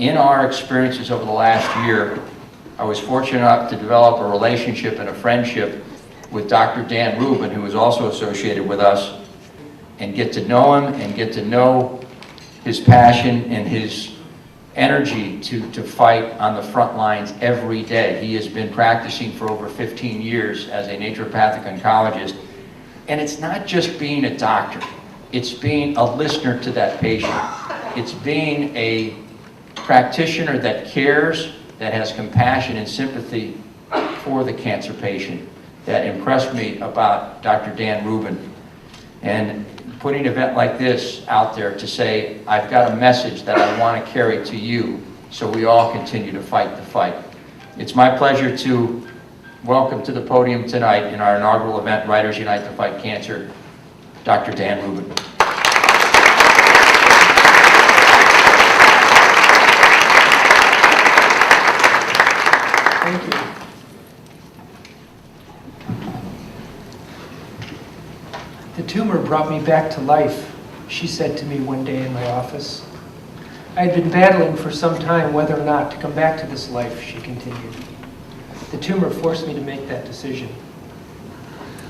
In our experiences over the last year, I was fortunate enough to develop a relationship and a friendship with Dr. Dan Rubin, who is also associated with us, and get to know him and get to know his passion and his energy to fight on the front lines every day. He has been practicing for over 15 years as a naturopathic oncologist. And it's not just being a doctor. It's being a listener to that patient. It's being a practitioner that cares, that has compassion and sympathy for the cancer patient that impressed me about Dr. Dan Rubin. And putting an event like this out there to say, I've got a message that I want to carry to you so we all continue to fight the fight. It's my pleasure to welcome to the podium tonight in our inaugural event, Writers Unite to Fight Cancer, Dr. Dan Rubin. Thank you. The tumor brought me back to life, she said to me one day in my office. I had been battling for some time whether or not to come back to this life, she continued. The tumor forced me to make that decision.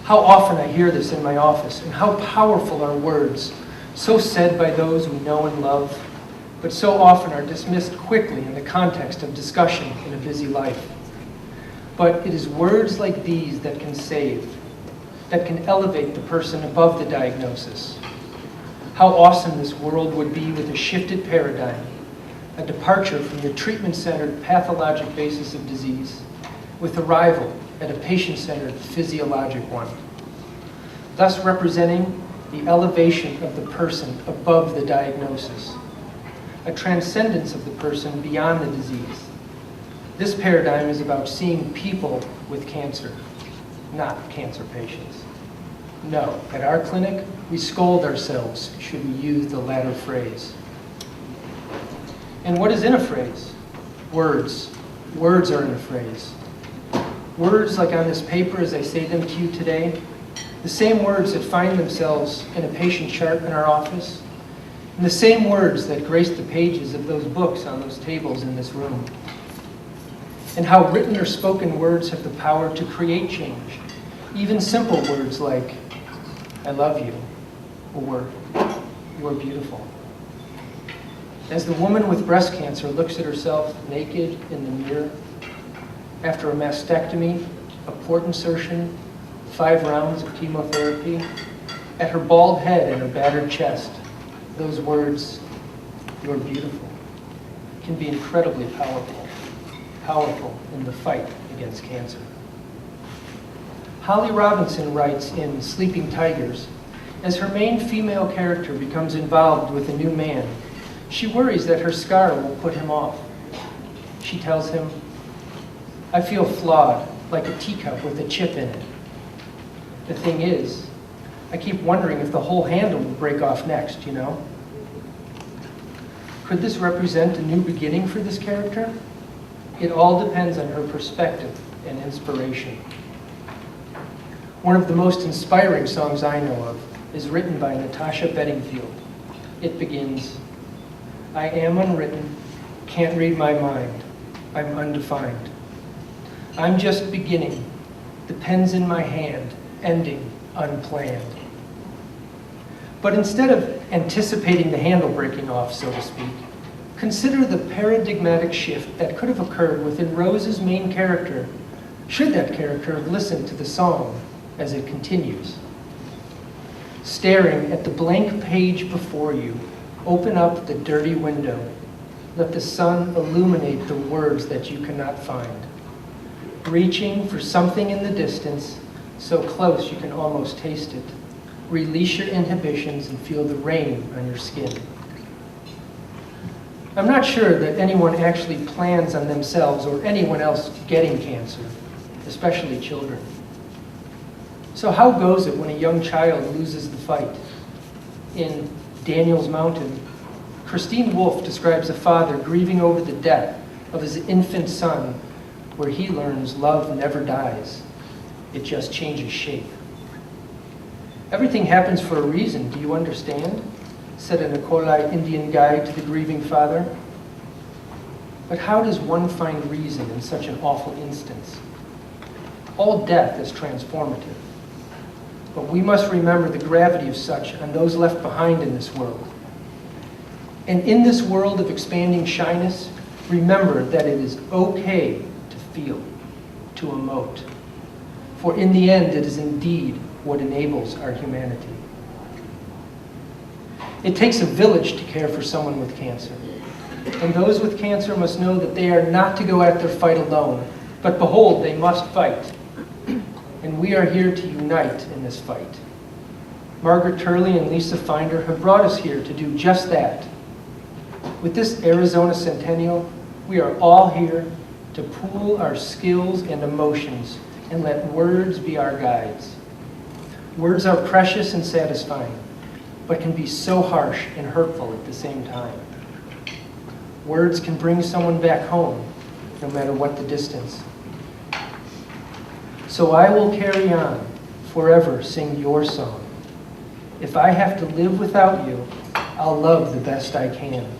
How often I hear this in my office, and how powerful are words, so said by those we know and love, but so often are dismissed quickly in the context of discussion in a busy life. But it is words like these that can save, that can elevate the person above the diagnosis. How awesome this world would be with a shifted paradigm, a departure from the treatment-centered pathologic basis of disease, with arrival at a patient-centered physiologic one, thus representing the elevation of the person above the diagnosis, a transcendence of the person beyond the disease. This paradigm is about seeing people with cancer, not cancer patients. No, at our clinic, we scold ourselves should we use the latter phrase. And what is in a phrase? Words. Words are in a phrase. Words like on this paper as I say them to you today, the same words that find themselves in a patient chart in our office, and the same words that grace the pages of those books on those tables in this room. And how written or spoken words have the power to create change. Even simple words like, I love you, or you are beautiful. As the woman with breast cancer looks at herself naked in the mirror, after a mastectomy, a port insertion, 5 rounds of chemotherapy, at her bald head and her battered chest, those words, you are beautiful, can be incredibly powerful in the fight against cancer. Holly Robinson writes in Sleeping Tigers, as her main female character becomes involved with a new man, she worries that her scar will put him off. She tells him, I feel flawed, like a teacup with a chip in it. The thing is, I keep wondering if the whole handle will break off next, you know? Could this represent a new beginning for this character? It all depends on her perspective and inspiration. One of the most inspiring songs I know of is written by Natasha Bedingfield. It begins, I am unwritten, can't read my mind, I'm undefined. I'm just beginning, the pen's in my hand, ending unplanned. But instead of anticipating the handle breaking off, so to speak, consider the paradigmatic shift that could have occurred within Rose's main character, should that character have listened to the song as it continues. Staring at the blank page before you, open up the dirty window. Let the sun illuminate the words that you cannot find. Reaching for something in the distance, so close you can almost taste it. Release your inhibitions and feel the rain on your skin. I'm not sure that anyone actually plans on themselves or anyone else getting cancer, especially children. So how goes it when a young child loses the fight? In Daniel's Mountain, Christine Wolfe describes a father grieving over the death of his infant son, where he learns love never dies. It just changes shape. Everything happens for a reason, do you understand? Said a Nikolai Indian guide to the grieving father. But how does one find reason in such an awful instance? All death is transformative. But we must remember the gravity of such on those left behind in this world. And in this world of expanding shyness, remember that it is okay to feel, to emote. For in the end, it is indeed what enables our humanity. It takes a village to care for someone with cancer. And those with cancer must know that they are not to go at their fight alone, but behold, they must fight. And we are here to unite in this fight. Margaret Turley and Lisa Finder have brought us here to do just that. With this Arizona Centennial, we are all here to pool our skills and emotions and let words be our guides. Words are precious and satisfying, but can be so harsh and hurtful at the same time. Words can bring someone back home, no matter what the distance. So I will carry on, forever sing your song. If I have to live without you, I'll love the best I can,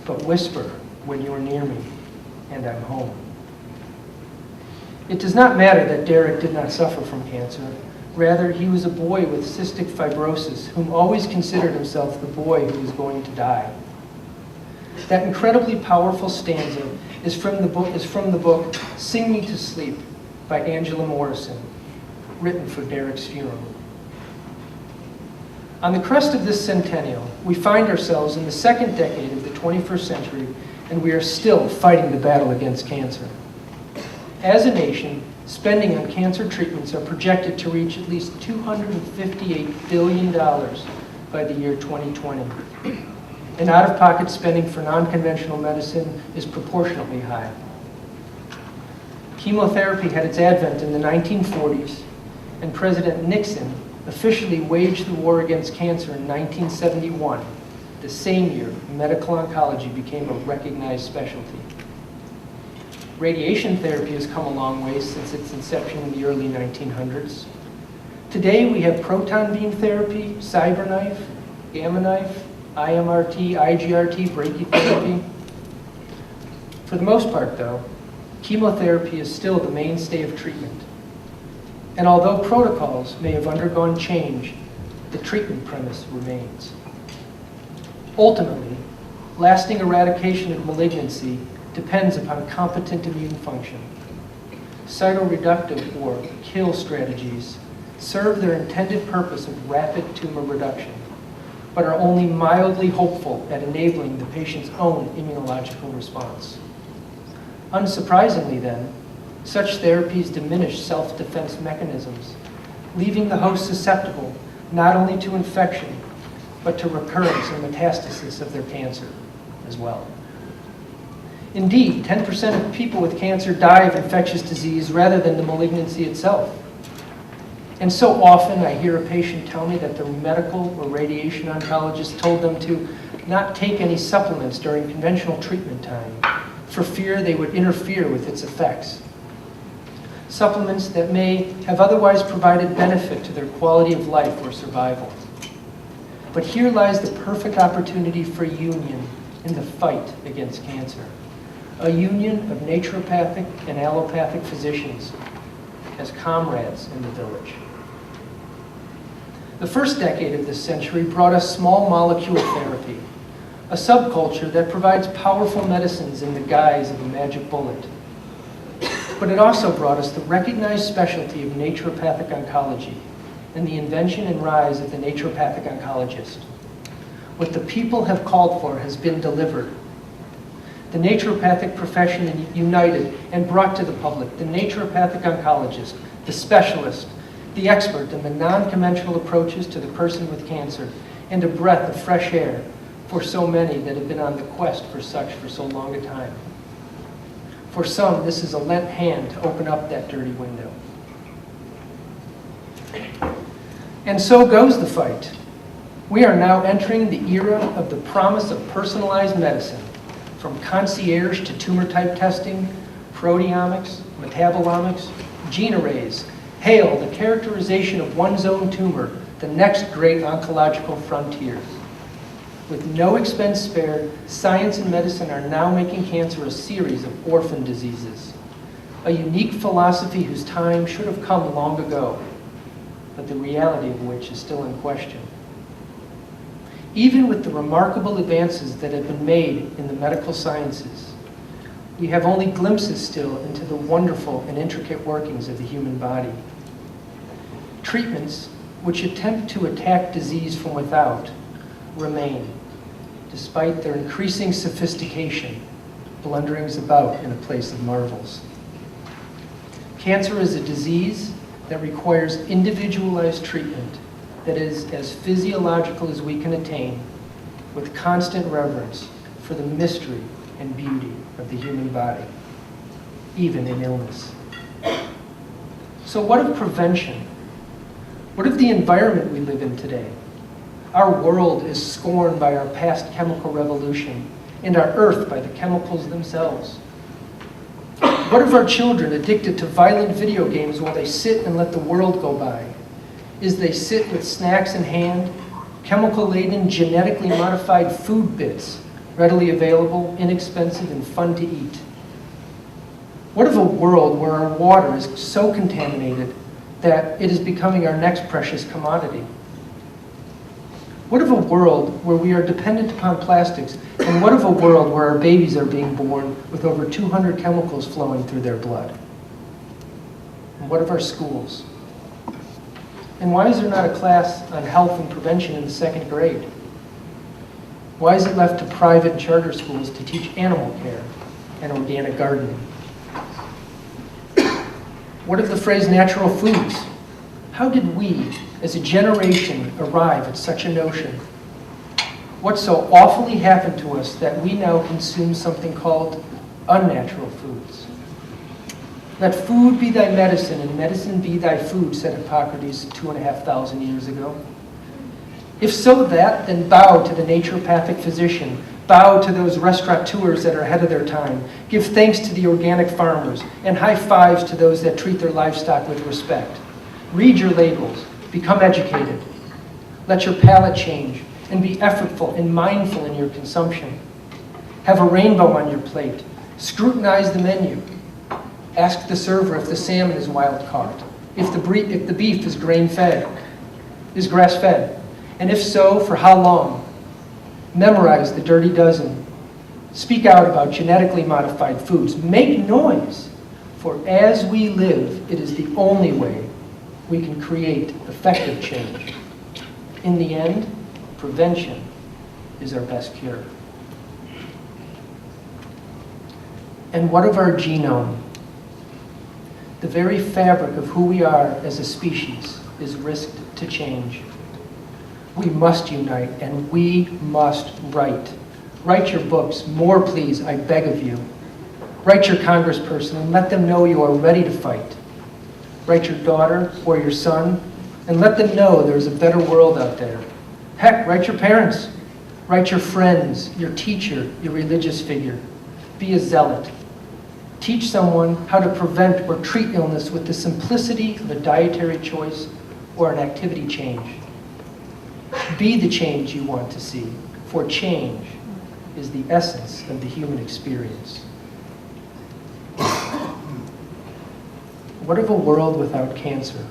but whisper when you're near me, and I'm home. It does not matter that Derek did not suffer from cancer. Rather, he was a boy with cystic fibrosis whom always considered himself the boy who was going to die. That incredibly powerful stanza is from the book Sing Me to Sleep by Angela Morrison, written for Derek's funeral. On the crest of this centennial, we find ourselves in the second decade of the 21st century, and we are still fighting the battle against cancer. As a nation, spending on cancer treatments are projected to reach at least $258 billion by the year 2020. And out-of-pocket spending for non-conventional medicine is proportionately high. Chemotherapy had its advent in the 1940s, and President Nixon officially waged the war against cancer in 1971, the same year medical oncology became a recognized specialty. Radiation therapy has come a long way since its inception in the early 1900s. Today we have proton beam therapy, cyberknife, gamma knife, IMRT, IGRT, brachytherapy. For the most part, though, chemotherapy is still the mainstay of treatment. And although protocols may have undergone change, the treatment premise remains. Ultimately, lasting eradication of malignancy depends upon competent immune function. Cytoreductive or kill strategies serve their intended purpose of rapid tumor reduction, but are only mildly hopeful at enabling the patient's own immunological response. Unsurprisingly then, such therapies diminish self-defense mechanisms, leaving the host susceptible not only to infection, but to recurrence and metastasis of their cancer as well. Indeed, 10% of people with cancer die of infectious disease rather than the malignancy itself. And so often I hear a patient tell me that their medical or radiation oncologist told them to not take any supplements during conventional treatment time for fear they would interfere with its effects. Supplements that may have otherwise provided benefit to their quality of life or survival. But here lies the perfect opportunity for union in the fight against cancer. A union of naturopathic and allopathic physicians as comrades in the village. The first decade of this century brought us small molecule therapy, a subculture that provides powerful medicines in the guise of a magic bullet. But it also brought us the recognized specialty of naturopathic oncology and the invention and rise of the naturopathic oncologist. What the people have called for has been delivered. The naturopathic profession united and brought to the public the naturopathic oncologist, the specialist, the expert in the non-conventional approaches to the person with cancer, and a breath of fresh air for so many that have been on the quest for such for so long a time. For some, this is a lent hand to open up that dirty window. And so goes the fight. We are now entering the era of the promise of personalized medicine, from concierge to tumor type testing, proteomics, metabolomics, gene arrays. Hail the characterization of one's own tumor, the next great oncological frontier. With no expense spared, science and medicine are now making cancer a series of orphan diseases, a unique philosophy whose time should have come long ago, but the reality of which is still in question. Even with the remarkable advances that have been made in the medical sciences, we have only glimpses still into the wonderful and intricate workings of the human body. Treatments which attempt to attack disease from without remain, despite their increasing sophistication, blunderings about in a place of marvels. Cancer is a disease that requires individualized treatment that is as physiological as we can attain, with constant reverence for the mystery and beauty of the human body, even in illness. So what of prevention? What of the environment we live in today? Our world is scorned by our past chemical revolution, and our earth by the chemicals themselves. What of our children addicted to violent video games while they sit and let the world go by? As they sit with snacks in hand, chemical-laden, genetically modified food bits, readily available, inexpensive, and fun to eat. What of a world where our water is so contaminated that it is becoming our next precious commodity? What of a world where we are dependent upon plastics? And what of a world where our babies are being born with over 200 chemicals flowing through their blood? And what of our schools? And why is there not a class on health and prevention in the second grade? Why is it left to private and charter schools to teach animal care and organic gardening? What of the phrase natural foods? How did we, as a generation, arrive at such a notion? What so awfully happened to us that we now consume something called unnatural foods? Let food be thy medicine, and medicine be thy food, said Hippocrates 2,500 years ago. If so that, then bow to the naturopathic physician. Bow to those restaurateurs that are ahead of their time. Give thanks to the organic farmers, and high fives to those that treat their livestock with respect. Read your labels. Become educated. Let your palate change, and be effortful and mindful in your consumption. Have a rainbow on your plate. Scrutinize the menu. Ask the server if the salmon is wild caught, if the beef is grass-fed, and if so, for how long. Memorize the dirty dozen. Speak out about genetically modified foods. Make noise, for as we live, it is the only way we can create effective change. In the end, prevention is our best cure. And what of our genome? The very fabric of who we are as a species is risked to change. We must unite, and we must write. Write your books, more please, I beg of you. Write your congressperson and let them know you are ready to fight. Write your daughter or your son and let them know there's a better world out there. Heck, write your parents. Write your friends, your teacher, your religious figure. Be a zealot. Teach someone how to prevent or treat illness with the simplicity of a dietary choice or an activity change. Be the change you want to see, for change is the essence of the human experience. What of a world without cancer?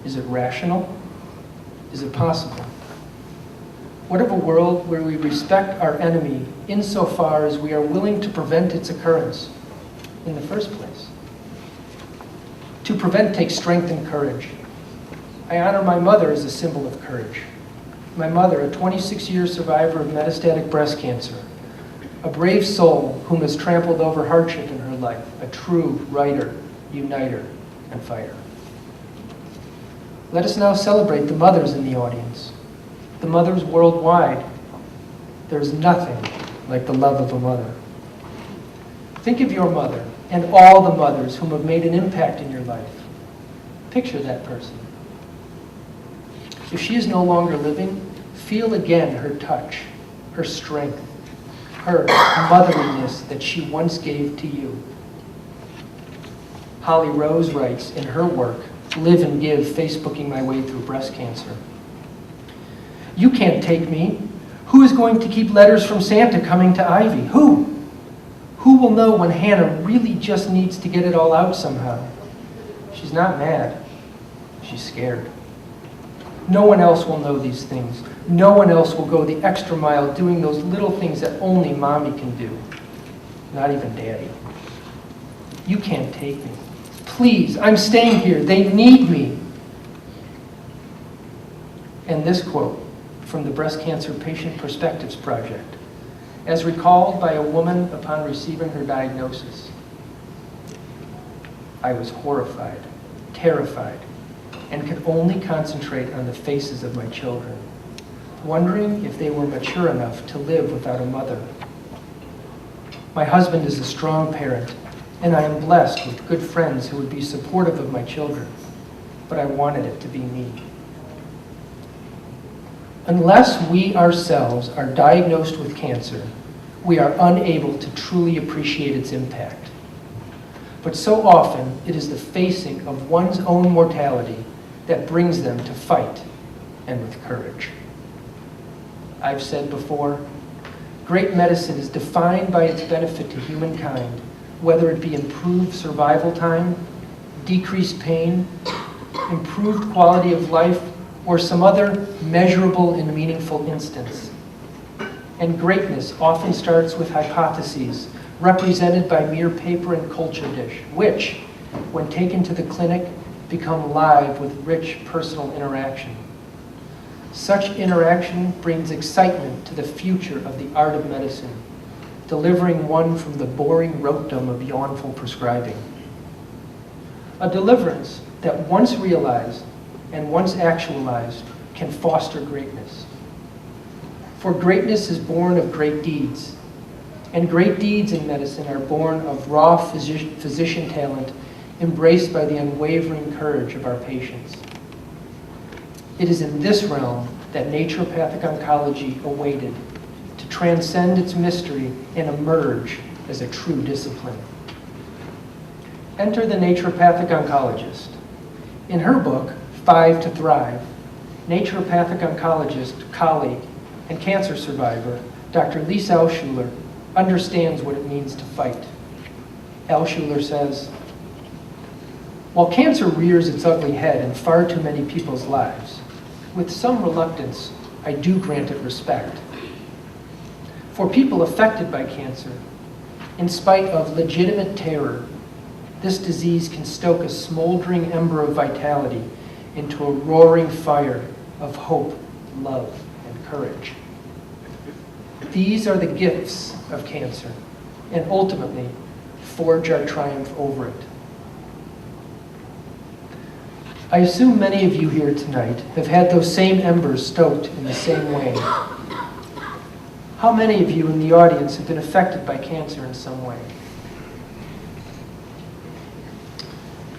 Is it rational? Is it possible? What of a world where we respect our enemy insofar as we are willing to prevent its occurrence in the first place? To prevent takes strength and courage. I honor my mother as a symbol of courage. My mother, a 26-year survivor of metastatic breast cancer, a brave soul whom has trampled over hardship in her life, a true writer, uniter, and fighter. Let us now celebrate the mothers in the audience, the mothers worldwide. There is nothing like the love of a mother. Think of your mother and all the mothers whom have made an impact in your life. Picture that person. If she is no longer living, feel again her touch, her strength, her motherliness that she once gave to you. Holly Rose writes in her work, Live and Give, Facebooking My Way Through Breast Cancer. You can't take me. Who is going to keep letters from Santa coming to Ivy? Who? Who will know when Hannah really just needs to get it all out somehow? She's not mad. She's scared. No one else will know these things. No one else will go the extra mile doing those little things that only Mommy can do. Not even Daddy. You can't take me. Please, I'm staying here. They need me. And this quote from the Breast Cancer Patient Perspectives Project, as recalled by a woman upon receiving her diagnosis. I was horrified, terrified, and could only concentrate on the faces of my children, wondering if they were mature enough to live without a mother. My husband is a strong parent, and I am blessed with good friends who would be supportive of my children, but I wanted it to be me. Unless we ourselves are diagnosed with cancer, we are unable to truly appreciate its impact. But so often, it is the facing of one's own mortality that brings them to fight, and with courage. I've said before, great medicine is defined by its benefit to humankind, whether it be improved survival time, decreased pain, improved quality of life, or some other measurable and meaningful instance. And greatness often starts with hypotheses represented by mere paper and culture dish, which, when taken to the clinic, become live with rich personal interaction. Such interaction brings excitement to the future of the art of medicine, delivering one from the boring rote-dom of yawnful prescribing. A deliverance that once realized and once actualized can foster greatness. For greatness is born of great deeds, and great deeds in medicine are born of raw physician talent embraced by the unwavering courage of our patients. It is in this realm that naturopathic oncology awaited to transcend its mystery and emerge as a true discipline. Enter the naturopathic oncologist. In her book, 5 to Thrive, naturopathic oncologist, colleague, and cancer survivor, Dr. Lisa Alschuler, understands what it means to fight. Alschuler says, while cancer rears its ugly head in far too many people's lives, with some reluctance, I do grant it respect. For people affected by cancer, in spite of legitimate terror, this disease can stoke a smoldering ember of vitality into a roaring fire of hope, love, and courage. These are the gifts of cancer, and ultimately forge our triumph over it. I assume many of you here tonight have had those same embers stoked in the same way. How many of you in the audience have been affected by cancer in some way?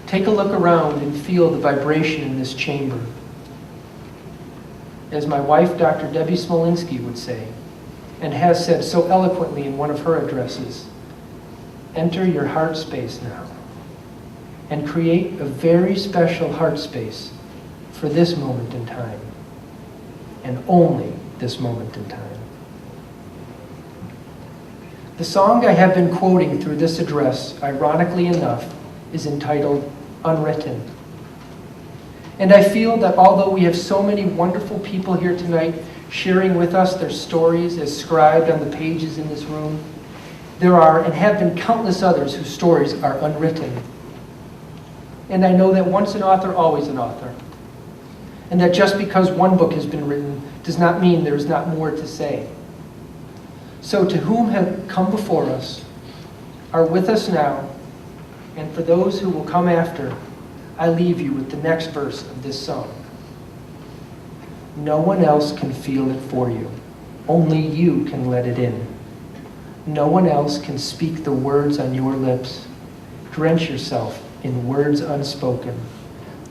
Take a look around and feel the vibration in this chamber. As my wife, Dr. Debbie Smolinski, would say, and has said so eloquently in one of her addresses, enter your heart space now and create a very special heart space for this moment in time, and only this moment in time. The song I have been quoting through this address, ironically enough, is entitled Unwritten. And I feel that although we have so many wonderful people here tonight sharing with us their stories as scribed on the pages in this room, there are and have been countless others whose stories are unwritten. And I know that once an author, always an author. And that just because one book has been written does not mean there is not more to say. So to whom have come before us, are with us now, and for those who will come after, I leave you with the next verse of this song. No one else can feel it for you. Only you can let it in. No one else can speak the words on your lips. Drench yourself in words unspoken.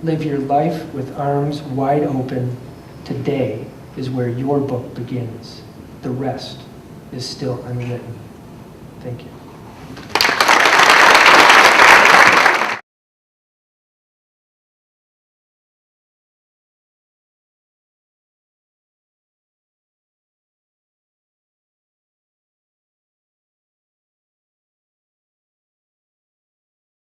Live your life with arms wide open. Today is where your book begins. The rest is still unwritten. Thank you.